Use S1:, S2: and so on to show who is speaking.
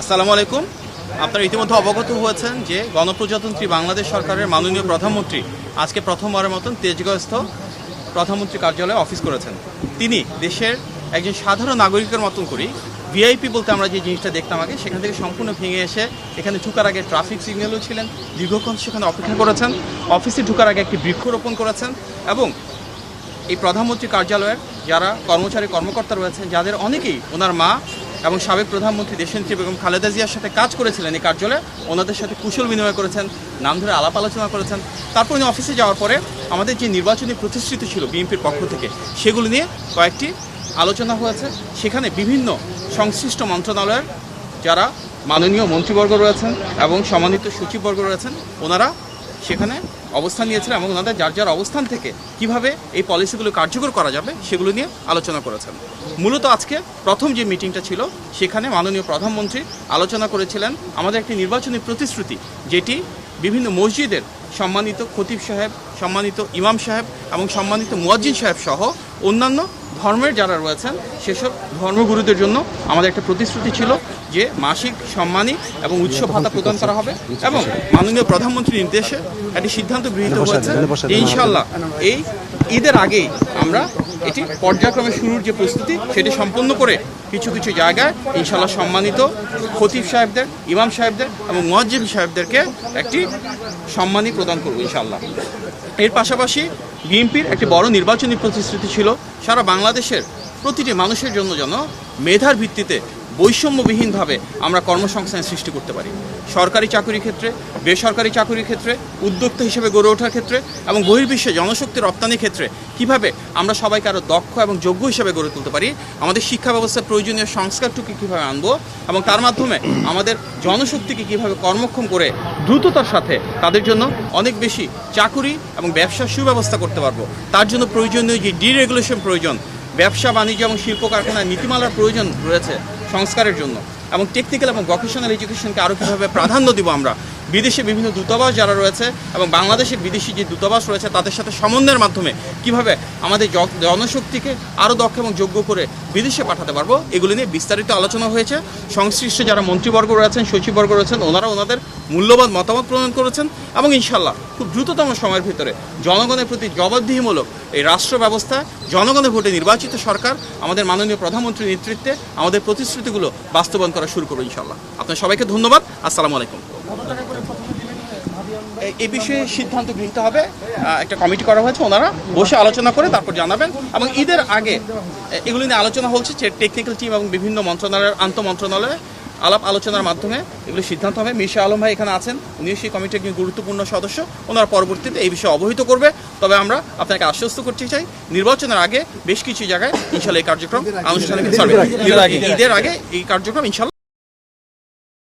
S1: আসসালামু আলাইকুম। আপনারা ইতিমধ্যে অবগত হয়েছেন যে গণপ্রজাতন্ত্রী বাংলাদেশ সরকারের মাননীয় প্রধানমন্ত্রী আজকে প্রথমবারের মতন তেজগাঁওস্থ প্রধানমন্ত্রী কার্যালয়ে অফিস করেছেন। তিনি দেশের একজন সাধারণ নাগরিকের মতন করেই ভিআইপি বলতে আমরা যে জিনিসটা দেখতাম আগে, সেখান থেকে সম্পূর্ণ ভেঙে এসে এখানে ঢুকার আগে ট্রাফিক সিগন্যালও ছিলেন, দীর্ঘক্ষণ সেখানে অপেক্ষা করেছেন, অফিসে ঢুকার আগে একটি বৃক্ষরোপণ করেছেন এবং এই প্রধানমন্ত্রী কার্যালয়ের যারা কর্মচারী কর্মকর্তা রয়েছেন, যাদের অনেকেই ওনার মা এবং সাবেক প্রধানমন্ত্রী দেশনেত্রী বেগম খালেদা জিয়ার সাথে কাজ করেছিলেন এই কার্যালয়ে, ওনাদের সাথে কুশল বিনিময় করেছেন, নাম ধরে আলাপ আলোচনা করেছেন। তারপর উনি অফিসে যাওয়ার পরে আমাদের যে নির্বাচনী প্রতিশ্রুতি ছিল বিএনপির পক্ষ থেকে, সেগুলো নিয়ে কয়েকটি আলোচনা হয়েছে। সেখানে বিভিন্ন সংশ্লিষ্ট মন্ত্রণালয়ের যারা মাননীয় মন্ত্রীবর্গ রয়েছেন এবং সম্মানিত সচিববর্গ রয়েছেন, ওনারা সেখানে অবস্থান নিয়েছিলেন এবং ওনাদের যার যার অবস্থান থেকে কিভাবে এই পলিসিগুলো কার্যকর করা যাবে সেগুলো নিয়ে আলোচনা করেছেন। মূলত আজকে প্রথম যে মিটিংটা ছিল, সেখানে মাননীয় প্রধানমন্ত্রী আলোচনা করেছিলেন আমাদের একটি নির্বাচনী প্রতিশ্রুতি, যেটি বিভিন্ন মসজিদের সম্মানিত খতিব সাহেব, সম্মানিত ইমাম সাহেব এবং সম্মানিত মুয়াজ্জিন সাহেব সহ অন্যান্য ধর্মের যারা রয়েছেন সেসব ধর্মগুরুদের জন্য আমাদের একটা প্রতিশ্রুতি ছিল যে মাসিক সম্মানী এবং উৎসব ভাতা প্রদান করা হবে। এবং মাননীয় প্রধানমন্ত্রীর নির্দেশে একটি সিদ্ধান্ত গৃহীত হয়েছে যে ইনশাআল্লাহ এই ঈদের আগেই আমরা এটি পর্যায়ক্রমে শুরুর যে প্রস্তুতি সেটি সম্পন্ন করে কিছু কিছু জায়গায় ইনশাআল্লাহ সম্মানিত খতিব সাহেবদের, ইমাম সাহেবদের এবং মুয়াজ্জিন সাহেবদেরকে একটি সম্মানী প্রদান করব ইনশাআল্লাহ। এর পাশাপাশি বিএনপির একটি বড় নির্বাচনী প্রতিশ্রুতি ছিল সারা বাংলাদেশের প্রতিটি মানুষের জন্য যেন মেধার ভিত্তিতে বৈষম্যবিহীনভাবে আমরা কর্মসংস্থান সৃষ্টি করতে পারি। সরকারি চাকরির ক্ষেত্রে, বেসরকারি চাকরির ক্ষেত্রে, উদ্যোক্তা হিসেবে গড়ে ওঠার ক্ষেত্রে এবং বহির্বিশ্বে জনশক্তি রপ্তানির ক্ষেত্রে কিভাবে আমরা সবাইকে আরও দক্ষ এবং যোগ্য হিসেবে গড়ে তুলতে পারি, আমাদের শিক্ষা ব্যবস্থার প্রয়োজনীয় সংস্কারটুকু কীভাবে আনবো এবং তার মাধ্যমে আমাদের জনশক্তিকে কীভাবে কর্মক্ষম করে দ্রুততার সাথে তাদের জন্য অনেক বেশি চাকুরি এবং ব্যবসার সুব্যবস্থা করতে পারবো, তার জন্য প্রয়োজনীয় যে ডিরেগুলেশন প্রয়োজন, ব্যবসা বাণিজ্য এবং শিল্প কারখানার নীতিমালার প্রয়োজন রয়েছে সংস্কারের জন্য, এবং টেকনিক্যাল এবং ভোকেশনাল এডুকেশনকে আরও কীভাবে প্রাধান্য দিব আমরা, বিদেশে বিভিন্ন দূতাবাস যারা রয়েছে এবং বাংলাদেশের বিদেশি যে দূতাবাস রয়েছে তাদের সাথে সমন্বয়ের মাধ্যমে কিভাবে আমাদের জনশক্তিকে আরও দক্ষ এবং যোগ্য করে বিদেশে পাঠাতে পারবো, এগুলো নিয়ে বিস্তারিত আলোচনা হয়েছে। সংশ্লিষ্ট যারা মন্ত্রীবর্গ রয়েছেন, সচিববর্গ রয়েছেন, ওনারা ওনাদের মূল্যবান মতামত প্রদান করেছেন এবং ইনশাআল্লাহ খুব দ্রুততম সময়ের ভিতরে জনগণের প্রতি জবাবদিহিমূলক এই রাষ্ট্র ব্যবস্থা, জনগণের ভোটে নির্বাচিত সরকার আমাদের মাননীয় প্রধানমন্ত্রীর নেতৃত্বে আমাদের প্রতিশ্রুতিগুলো বাস্তবায়ন করা শুরু করবো ইনশাআল্লাহ। আপনার সবাইকে ধন্যবাদ। আসসালামু আলাইকুম। এই বিষয়ে সিদ্ধান্ত গৃহীত হবে, একটা কমিটি করা হয়েছে, ওনারা বসে আলোচনা করে তারপর জানাবেন এবং ঈদের আগে এগুলি নিয়ে আলোচনা হচ্ছে টেকনিক্যাল টিম এবং বিভিন্ন মন্ত্রণালয়ের আন্তঃমন্ত্রণালয়ে আলাপ আলোচনার মাধ্যমে এগুলো সিদ্ধান্ত হবে। মির্জা আলম ভাই এখানে আছেন, উনিও সেই কমিটির একজন গুরুত্বপূর্ণ সদস্য, ওনারা পরবর্তীতে এই বিষয়ে অবহিত করবে। তবে আমরা আপনাকে আশ্বস্ত করতে চাই নির্বাচনের আগে বেশ কিছু জায়গায় ইনশাআল্লাহ এই কার্যক্রম আনুষ্ঠানিক ঈদের আগে এই কার্যক্রম ইনশাআল্লাহ